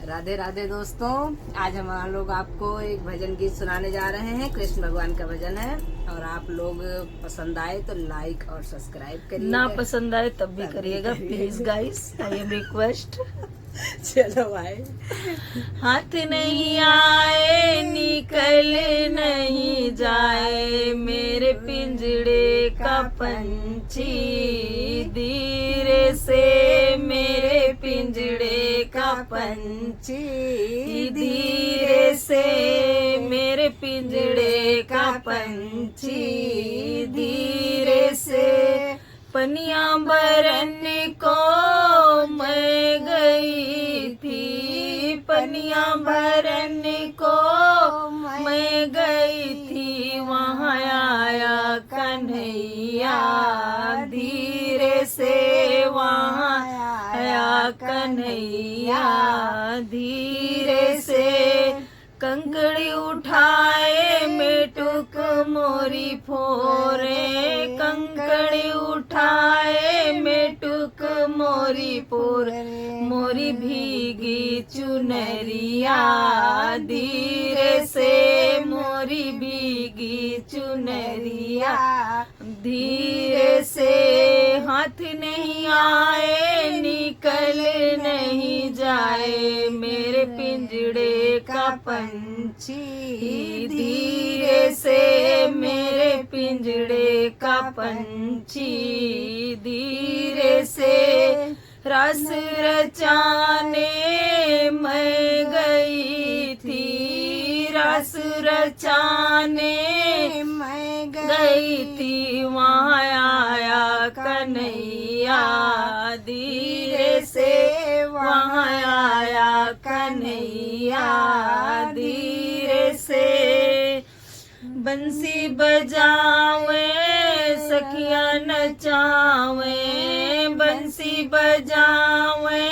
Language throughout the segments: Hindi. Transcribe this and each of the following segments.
राधे राधे दोस्तों, आज हम लोग आपको एक भजन गीत सुनाने जा रहे हैं। कृष्ण भगवान का भजन है और आप लोग पसंद आए तो लाइक और सब्सक्राइब करिए, ना पसंद आए तब भी करिएगा please guys, I am request. चलो भाई। हाथ नहीं आए निकल नहीं जाए मेरे पिंजड़े का पंछी, धीरे से मेरे पिंजड़े का पंछी, धीरे से मेरे पिंजड़े का पंछी, धीरे से पनिया भरन को मैं गई थी, पनिया भरन को मैं गई थी, वहाँ आया कन्हैया, धीरे से वहाँ आया कन्हैया, धीरे से कंकड़ी उठाए मेटुक मोरी फोरे, कंकड़ी उठाए मेटुक मोरी फोरे, मोरी भीगी चुनरिया, धीरे से मोरी भीगी चुनरिया, धीरे से हाथ नहीं आए निकल नहीं जाए मेरे पिंजड़े का पंछी, धीरे से मेरे पिंजड़े का पंछी, धीरे से रस रचाने मैं गई थी, रस रचाने मैं गई थी, वहाँ आया कन्हैया, धीरे से वहाँ आया कन्हैया, धीरे से बंसी बजावे सखिया नचावे, बंसी बजावे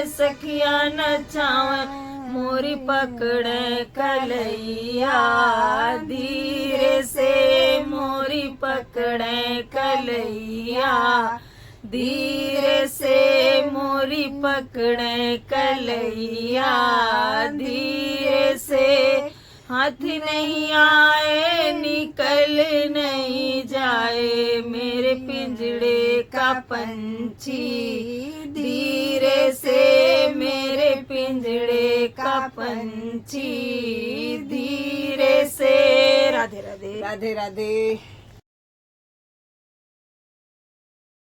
सखिया नचावे, मोरी पकड़े कलैया, धीरे से मोरी पकड़े कलैया, धीरे से मोरी पकड़े कलैया, धीरे से हाथ नहीं आए निकल नहीं जाए मेरे पिंजड़े का पंछी, धीरे से मेरे पिंजड़े का पंछी, धीरे से। राधे राधे राधे राधे।